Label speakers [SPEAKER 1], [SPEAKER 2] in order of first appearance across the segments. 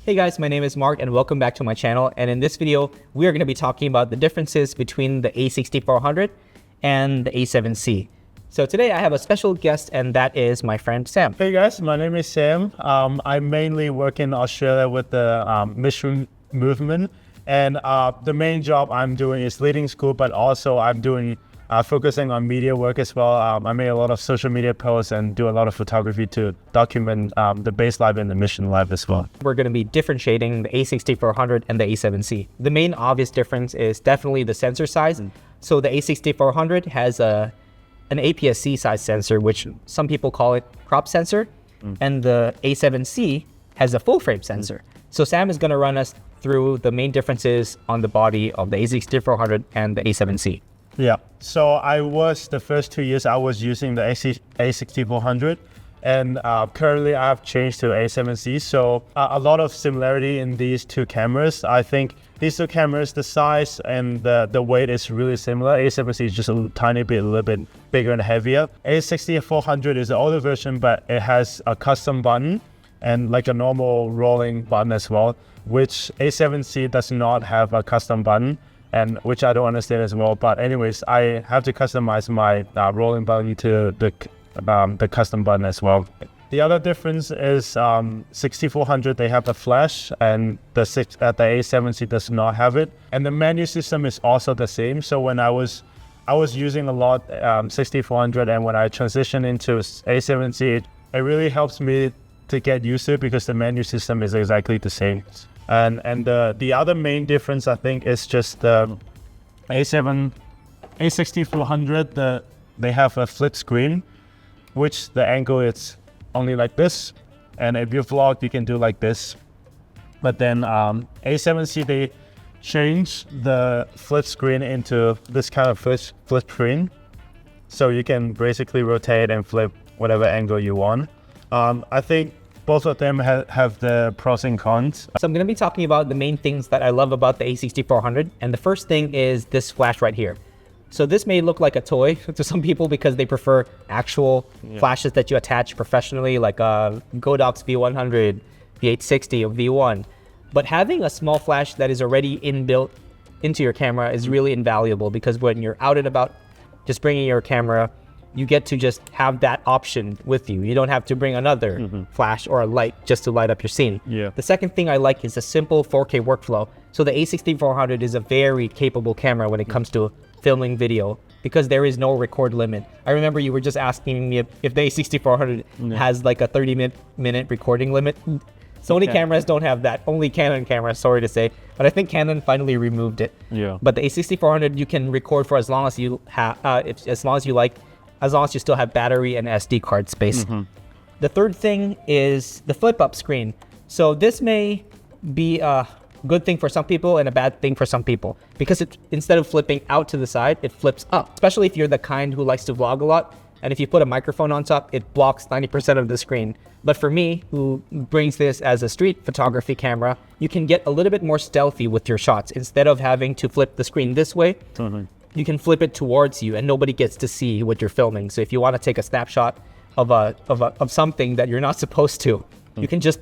[SPEAKER 1] Hey guys, my name is Mark and welcome back to my channel. And in this video, we are going to be talking about the differences between the A6400 and the A7C. So today I have a special guest and that is my friend Sam.
[SPEAKER 2] Hey guys, my name is Sam. I mainly work in Australia with the mission movement. And the main job I'm doing is leading school, but also I'm doing focusing on media work as well. I make a lot of social media posts and do a lot of photography to document the base life and the mission life as well.
[SPEAKER 1] We're going to be differentiating the A6400 and the A7C. The main obvious difference is definitely the sensor size. So the A6400 has an APS-C size sensor, which some people call it crop sensor, and the A7C has a full frame sensor. So Sam is going to run us through the main differences on the body of the A6400 and the A7C.
[SPEAKER 2] Yeah, so the first 2 years I was using the A6400 and currently I have changed to A7C. So a lot of similarity in these two cameras. I think these two cameras, the size and the weight is really similar. A7C is just a little bit bigger and heavier. A6400 is the older version, but it has a custom button and like a normal rolling button as well, which A7C does not have a custom button. And which I don't understand as well. But anyways, I have to customize my rolling button to the custom button as well. The other difference is 6400, they have a flash and the A7C does not have it. And the menu system is also the same. So when I was using a lot 6400 and when I transitioned into A7C, it really helps me to get used to it because the menu system is exactly the same. And the other main difference, I think, is just the A6400, they have a flip screen, which the angle is only like this. And if you vlog, you can do like this. But then A7C, they change the flip screen into this kind of flip screen. So you can basically rotate and flip whatever angle you want. I think both of them have the pros and cons.
[SPEAKER 1] So I'm going to be talking about the main things that I love about the A6400. And the first thing is this flash right here. So this may look like a toy to some people because they prefer actual flashes that you attach professionally, like Godox V100, V860, or V1. But having a small flash that is already inbuilt into your camera is really invaluable because when you're out and about just bringing your camera, you get to just have that option with you. You don't have to bring another flash or a light just to light up your scene. The second thing I like is a simple 4K workflow. So the A6400 is a very capable camera when it comes to filming video because there is no record limit. I remember you were just asking me if the A6400 has like a 30-minute recording limit. Sony cameras don't have that, only Canon cameras, sorry to say. But I think Canon finally removed it. But the A6400, you can record for as long as you as long as you like, as long as you still have battery and SD card space. The third thing is the flip up screen. So this may be a good thing for some people and a bad thing for some people because instead of flipping out to the side, it flips up, especially if you're the kind who likes to vlog a lot. And if you put a microphone on top, it blocks 90% of the screen. But for me, who brings this as a street photography camera, you can get a little bit more stealthy with your shots. Instead of having to flip the screen this way, you can flip it towards you and nobody gets to see what you're filming. So if you want to take a snapshot of something that you're not supposed to, you can just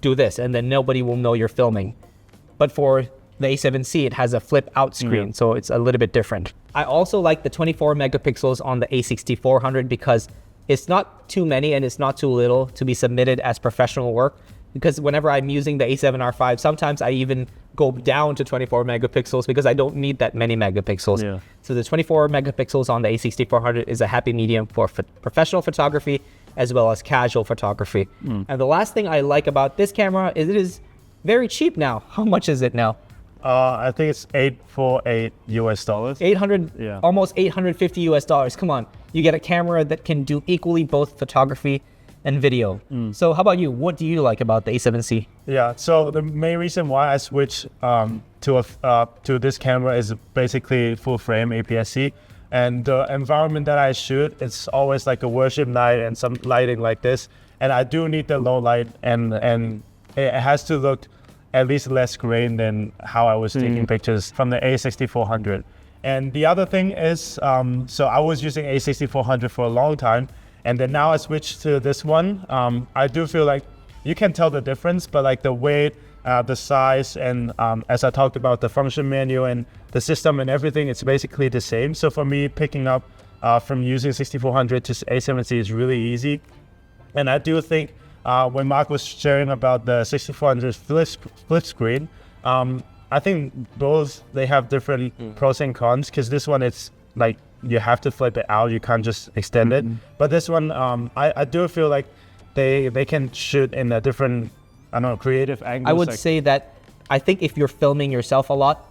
[SPEAKER 1] do this and then nobody will know you're filming. But for the A7C, it has a flip out screen, so it's a little bit different. I also like the 24 megapixels on the A6400 because it's not too many and it's not too little to be submitted as professional work. Because whenever I'm using the A7R5, sometimes I even go down to 24 megapixels because I don't need that many megapixels. So the 24 megapixels on the A6400 is a happy medium for professional photography as well as casual photography. And the last thing I like about this camera is it is very cheap now. How much is it now?
[SPEAKER 2] I think it's $848 US.
[SPEAKER 1] 800, almost $850 US. Come on, you get a camera that can do equally both photography and video. So how about you? What do you like about the A7C?
[SPEAKER 2] Yeah, so the main reason why I switched to this camera is basically full frame APS-C. And the environment that I shoot, it's always like a worship night and some lighting like this. And I do need the low light and it has to look at least less grain than how I was taking pictures from the A6400. And the other thing is, so I was using A6400 for a long time, and then now I switched to this one. I do feel like you can tell the difference, but like the weight, the size, and as I talked about, the function menu and the system and everything, it's basically the same. So for me, picking up from using 6400 to A7C is really easy. And I do think when Mark was sharing about the 6400 flip screen, I think both, they have different pros and cons, because this one, it's like you have to flip it out, you can't just extend it. But this one, I do feel like they can shoot in a different, I don't know, creative angle.
[SPEAKER 1] I would say that I think if you're filming yourself a lot,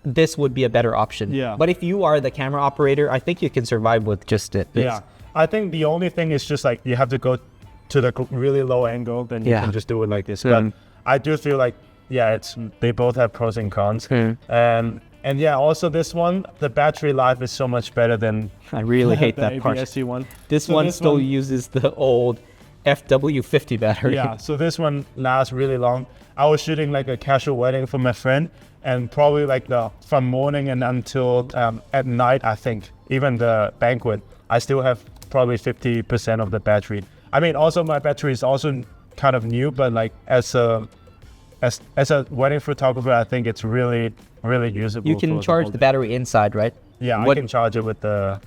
[SPEAKER 1] this would be a better option.
[SPEAKER 2] Yeah.
[SPEAKER 1] But if you are the camera operator, I think you can survive with just it.
[SPEAKER 2] Yeah. I think the only thing is just like you have to go to the really low angle, then you can just do it like this. But I do feel like, yeah, they both have pros and cons. And yeah, also this one, the battery life is so much better than
[SPEAKER 1] I really hate
[SPEAKER 2] the
[SPEAKER 1] that part.
[SPEAKER 2] APS-C one.
[SPEAKER 1] This one still uses the old FW50 battery.
[SPEAKER 2] Yeah, so this one lasts really long. I was shooting like a casual wedding for my friend, and probably like from morning and until at night, I think, even the banquet, I still have probably 50% of the battery. I mean, also my battery is also kind of new, but like as a wedding photographer, I think it's really, really usable.
[SPEAKER 1] You can charge the battery inside, right?
[SPEAKER 2] Yeah, I can charge it with the...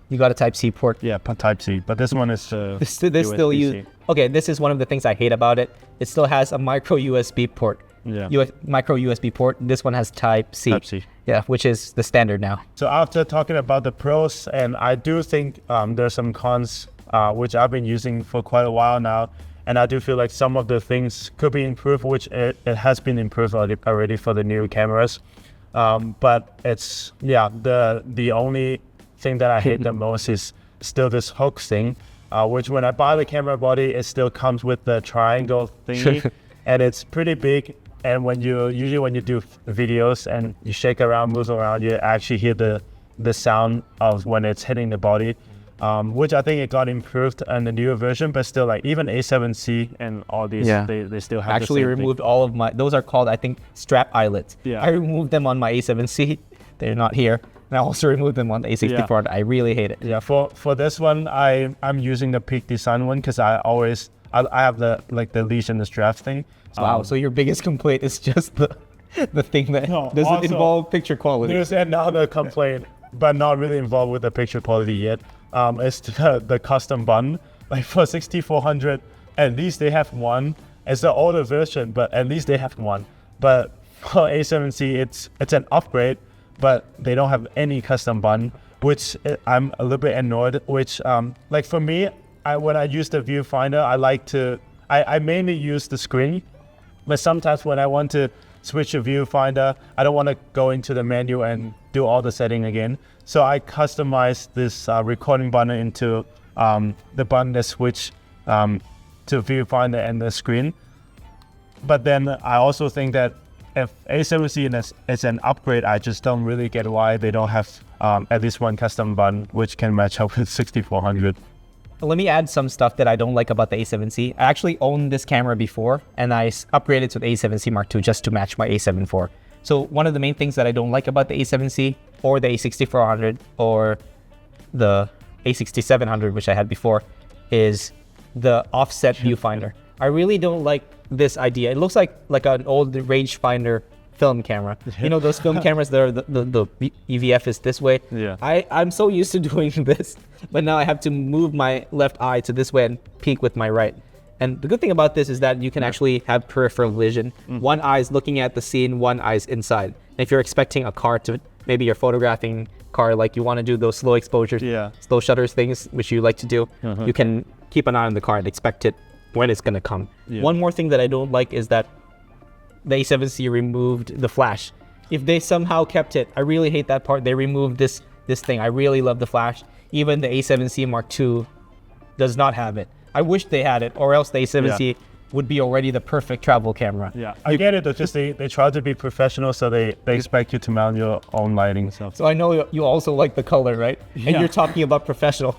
[SPEAKER 1] You got a Type-C port?
[SPEAKER 2] Yeah, Type-C, but this one is
[SPEAKER 1] this still use. Okay, this is one of the things I hate about it. It still has a micro USB port.
[SPEAKER 2] Yeah.
[SPEAKER 1] Micro USB port. This one has Type-C.
[SPEAKER 2] Type-C.
[SPEAKER 1] Yeah, which is the standard now.
[SPEAKER 2] So after talking about the pros, and I do think there's some cons, which I've been using for quite a while now, and I do feel like some of the things could be improved, which it has been improved already for the new cameras. But it's, yeah, the only thing that I hate the most is still this hook thing, which when I buy the camera body, it still comes with the triangle thingy, and it's pretty big. And usually when you do videos and you shake around, move around, you actually hear the sound of when it's hitting the body, which I think it got improved in the newer version, but still, like even A7C and all these, they still have
[SPEAKER 1] actually
[SPEAKER 2] the same
[SPEAKER 1] removed
[SPEAKER 2] thing.
[SPEAKER 1] all of my, those are called, I think, strap eyelets.
[SPEAKER 2] Yeah.
[SPEAKER 1] I removed them on my A7C. They're not here. And I also removed them on the A6400. I really hate it.
[SPEAKER 2] Yeah, for this one, I'm using the Peak Design one, because I have the leash and the strap thing.
[SPEAKER 1] Wow, so your biggest complaint is just the thing that doesn't
[SPEAKER 2] also,
[SPEAKER 1] involve picture quality.
[SPEAKER 2] There's another complaint, but not really involved with the picture quality yet. It's the custom button. Like for 6400, at least they have one. It's the older version, but at least they have one. But for A7C, it's an upgrade, but they don't have any custom button, which I'm a little bit annoyed. Which like for me, when I use the viewfinder, I mainly use the screen. But sometimes when I want to switch a viewfinder, I don't want to go into the menu and do all the setting again. So I customize this recording button into the button that switch to viewfinder and the screen. But then I also think that if A7C is an upgrade, I just don't really get why they don't have at least one custom button which can match up with 6400.
[SPEAKER 1] Let me add some stuff that I don't like about the A7C. I actually owned this camera before, and I upgraded to the A7C Mark II just to match my A7 IV. So one of the main things that I don't like about the A7C or the A6400 or the A6700, which I had before, is the offset viewfinder. I really don't like this idea. It looks like an old rangefinder film camera. You know those film cameras that are the EVF is this way?
[SPEAKER 2] Yeah.
[SPEAKER 1] I'm so used to doing this, but now I have to move my left eye to this way and peek with my right. And the good thing about this is that you can actually have peripheral vision. One eye is looking at the scene, one eye is inside. And if you're expecting a car to, maybe you're photographing car, like you want to do those slow exposures, slow shutters things, which you like to do, you can keep an eye on the car and expect it when it's going to come. One more thing that I don't like is that the A7C removed the flash. If they somehow kept it, I really hate that part. They removed this thing. I really love the flash. Even the A7C Mark II does not have it. I wish they had it, or else the A7C would be already the perfect travel camera.
[SPEAKER 2] Yeah, I get it. Just they try to be professional, so they expect you to mount your own lighting and stuff.
[SPEAKER 1] So I know you also like the color, right? And you're talking about professional.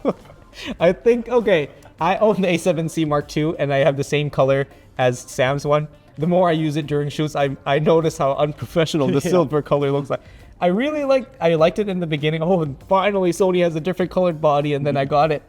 [SPEAKER 1] I think, okay, I own the A7C Mark II, and I have the same color as Sam's one. The more I use it during shoots, I notice how unprofessional the silver color looks like. I liked it in the beginning. Oh, and finally Sony has a different colored body, and then I got it.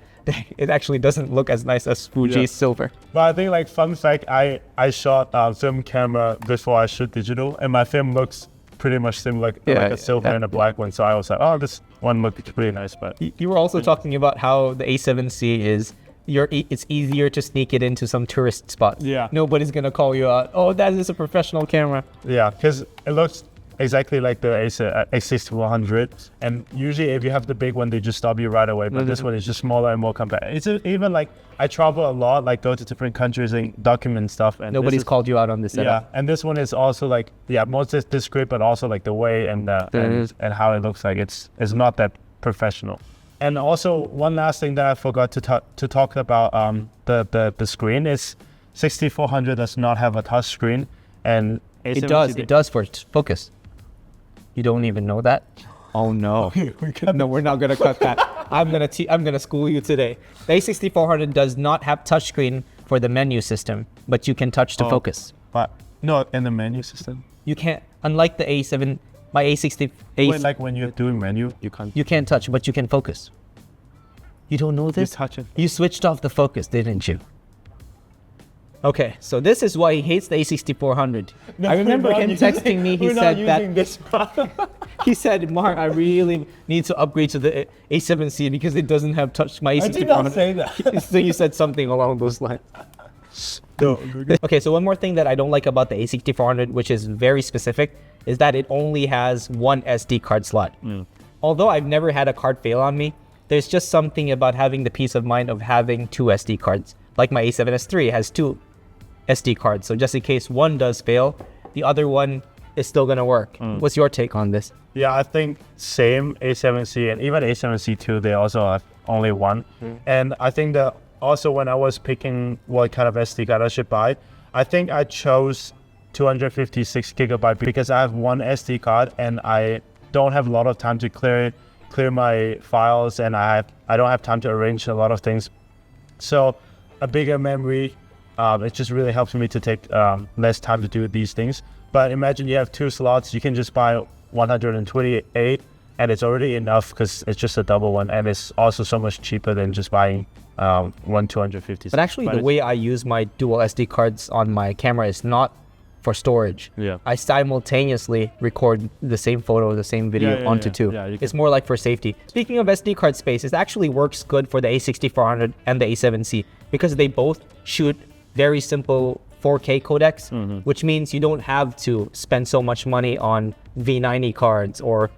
[SPEAKER 1] it actually doesn't look as nice as Fuji's silver.
[SPEAKER 2] But I think like fun fact, I shot film camera before I shoot digital, and my film looks pretty much similar, like a silver and a black one. So I was like, oh, this one looks pretty nice. But
[SPEAKER 1] you were also talking about how the A7C is it's easier to sneak it into some tourist spots.
[SPEAKER 2] Yeah.
[SPEAKER 1] Nobody's gonna call you out. Oh, that is a professional camera.
[SPEAKER 2] Yeah, because it looks exactly like the A6400, and usually if you have the big one, they just stop you right away. But this one is just smaller and more compact. It's even like I travel a lot, like go to different countries and document stuff. And
[SPEAKER 1] nobody's called you out on this setup.
[SPEAKER 2] Yeah, and this one is also like more discreet, but also like the way and how it looks like it's not that professional. And also one last thing that I forgot to talk about the screen is 6400 does not have a touch screen, and
[SPEAKER 1] it does for focus. You don't even know that?
[SPEAKER 3] Oh no.
[SPEAKER 1] No, we're not gonna cut that. I'm gonna school you today. The A6400 does not have touchscreen for the menu system, but you can touch to focus.
[SPEAKER 2] But no, in the menu system.
[SPEAKER 1] You can't. Unlike the A7, my A60.
[SPEAKER 2] Wait, like when you're doing menu, you can't.
[SPEAKER 1] You can't touch, but you can focus. You don't know this?
[SPEAKER 2] You touch it.
[SPEAKER 1] You switched off the focus, didn't you? Okay, so this is why he hates the A6400. No, I remember him texting me. He said that he said, "Mark, I really need to upgrade to the A7C because it doesn't have touch." My A6400.
[SPEAKER 2] I did not say that.
[SPEAKER 1] So you said something along those lines.
[SPEAKER 2] No.
[SPEAKER 1] Okay, so one more thing that I don't like about the A6400, which is very specific, is that it only has one SD card slot. Although I've never had a card fail on me, there's just something about having the peace of mind of having two SD cards. Like my A7S3 has two SD cards, so just in case one does fail, the other one is still gonna work. What's your take on this?
[SPEAKER 2] Yeah, I think same A7C and even A7C2, they also have only one. And I think that also when I was picking what kind of SD card I should buy, I think I chose 256 gigabyte because I have one SD card and I don't have a lot of time to clear my files, and I don't have time to arrange a lot of things. So a bigger memory, it just really helps me to take less time to do these things. But imagine you have two slots, you can just buy 128 and it's already enough because it's just a double one, and it's also so much cheaper than just buying one 256.
[SPEAKER 1] But actually the way I use my dual SD cards on my camera is not for storage. I simultaneously record the same photo, the same video onto two. It's more like for safety. Speaking of SD card space, it actually works good for the A6400 and the A7C because they both shoot very simple 4K codecs, which means you don't have to spend so much money on V90 cards or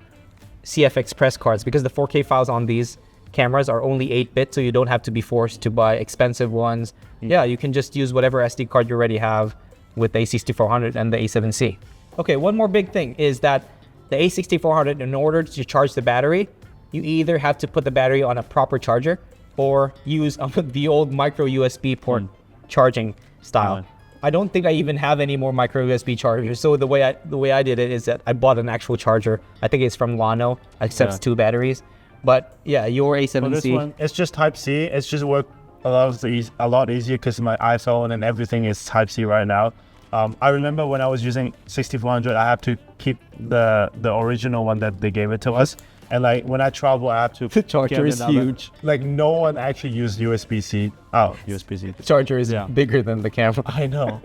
[SPEAKER 1] CF Express cards because the 4K files on these cameras are only 8-bit, so you don't have to be forced to buy expensive ones. Yeah, you can just use whatever SD card you already have with the A6400 and the A7C. Okay, one more big thing is that the A6400, in order to charge the battery, you either have to put the battery on a proper charger or use the old micro USB port charging style. I don't think I even have any more micro USB chargers. So the way I did it is that I bought an actual charger. I think it's from Lano, accepts two batteries. But yeah, your A7C.
[SPEAKER 2] Well, this one, it's just Type C. It's just work a lot easier because my iPhone and everything is Type C right now. I remember when I was using 6400, I have to keep the original one that they gave it to us. And like when I travel, I have to.
[SPEAKER 1] The charger is huge.
[SPEAKER 2] Like no one actually used USB-C. Oh, USB-C.
[SPEAKER 1] The charger is bigger than the camera.
[SPEAKER 2] I know.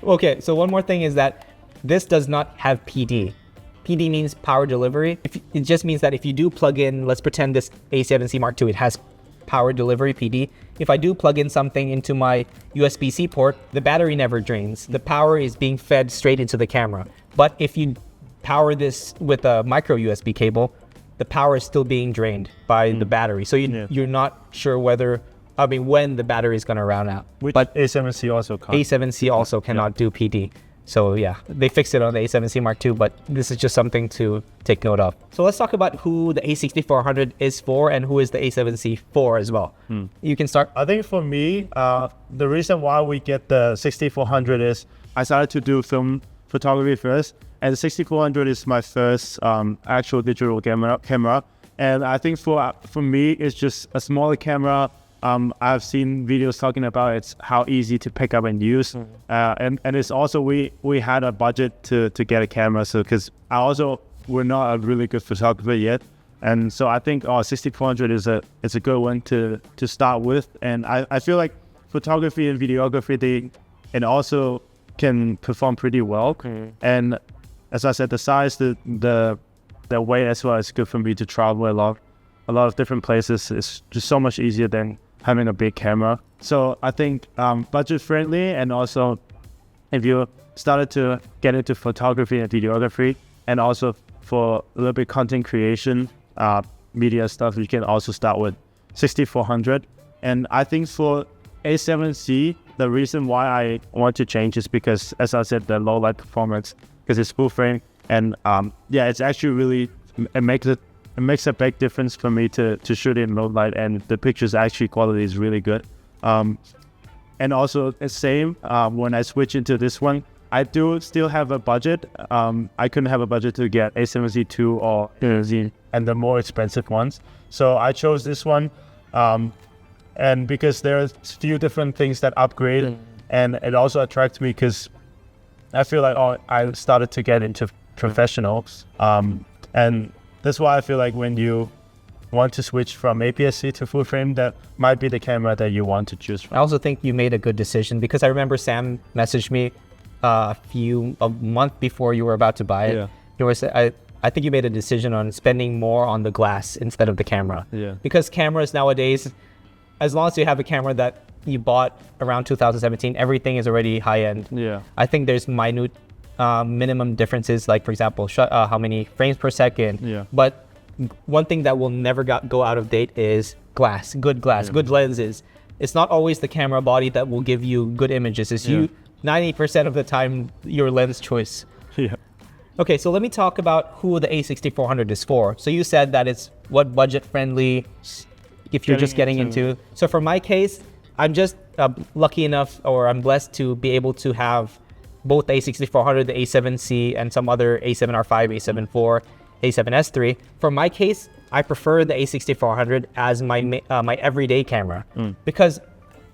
[SPEAKER 1] Okay, so one more thing is that this does not have PD. PD means power delivery. It just means that if you do plug in, let's pretend this A7C Mark II, it has power delivery PD. If I do plug in something into my USB-C port, the battery never drains. The power is being fed straight into the camera. But if you power this with a micro USB cable, the power is still being drained by the battery. So you're not sure when the battery is going to run out.
[SPEAKER 2] But A7C also can't.
[SPEAKER 1] A7C also cannot do PD. So yeah, they fixed it on the A7C Mark II, but this is just something to take note of. So let's talk about who the A6400 is for and who is the A7C for as well. You can start.
[SPEAKER 2] I think for me, the reason why we get the 6400 is I started to do film photography first, and the 6400 is my first actual digital camera. And I think for me, it's just a smaller camera. I've seen videos talking about it's how easy to pick up and use, and it's also we had a budget to get a camera, so because we're not a really good photographer yet, And so I think 6400 is a good one to start with. And I feel like photography and videography, it also can perform pretty well. And as I said, the size, the weight as well is good for me to travel a lot of different places. It's just so much easier than having a big camera. So I think budget friendly, and also if you started to get into photography and videography, and also for a little bit content creation, media stuff, you can also start with 6400. And I think for A7C, the reason why I want to change is because, as I said, the low light performance, because it's full frame, and it's actually really, it makes a big difference for me to shoot in low light, and the pictures actually quality is really good. And also the same when I switch into this one, I do still have a budget. I couldn't have a budget to get A7C2 or A7C and the more expensive ones, so I chose this one. And because there are a few different things that upgrade, and it also attracts me because I feel like I started to get into professionals, and that's why I feel like when you want to switch from APS-C to full frame, that might be the camera that you want to choose from.
[SPEAKER 1] I also think you made a good decision, because I remember Sam messaged me a month before you were about to buy it.
[SPEAKER 2] Yeah.
[SPEAKER 1] He was, I think you made a decision on spending more on the glass instead of the camera.
[SPEAKER 2] Yeah.
[SPEAKER 1] Because cameras nowadays, as long as you have a camera that you bought around 2017, everything is already high end.
[SPEAKER 2] Yeah.
[SPEAKER 1] I think there's minute minimum differences, like for example, how many frames per second.
[SPEAKER 2] Yeah.
[SPEAKER 1] But one thing that will never go out of date is glass, good lenses. It's not always the camera body that will give you good images. It's you 90% of the time your lens choice.
[SPEAKER 2] Yeah.
[SPEAKER 1] Okay, so let me talk about who the A6400 is for. So you said that it's what budget friendly, if you're just getting into. So for my case, I'm just lucky enough, or I'm blessed to be able to have both the A6400, the A7C, and some other A7R5, A7 IV, A7S3. For my case, I prefer the A6400 as my everyday camera, because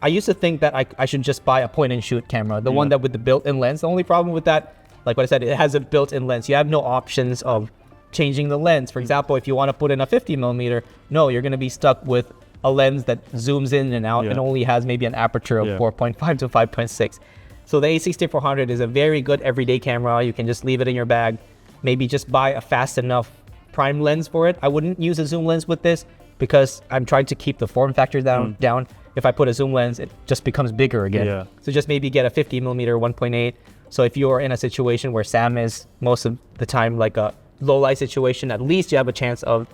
[SPEAKER 1] I used to think that I should just buy a point and shoot camera, the one that with the built-in lens. The only problem with that, like what I said, it has a built-in lens. You have no options of changing the lens. For example, if you want to put in a 50mm, no, you're going to be stuck with a lens that zooms in and out and only has maybe an aperture of 4.5 to 5.6. So the A6400 is a very good everyday camera. You can just leave it in your bag. Maybe just buy a fast enough prime lens for it. I wouldn't use a zoom lens with this because I'm trying to keep the form factor down. If I put a zoom lens, it just becomes bigger again. Yeah. So just maybe get a 50mm 1.8. So if you're in a situation where Sam is most of the time, like a low light situation, at least you have a chance of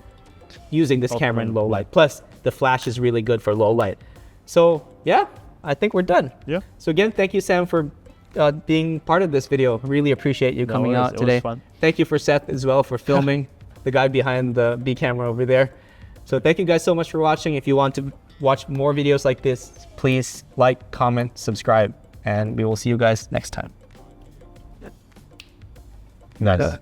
[SPEAKER 1] using this camera in low light. Plus the flash is really good for low light. So yeah, I think we're done. Yeah. So again, thank you, Sam, for being part of this video. Really appreciate you coming out today. It was fun. Thank you for Seth as well for filming, the guy behind the B camera over there. So thank you guys so much for watching. If you want to watch more videos like this, please like, comment, subscribe, and we will see you guys next time.
[SPEAKER 2] Nice.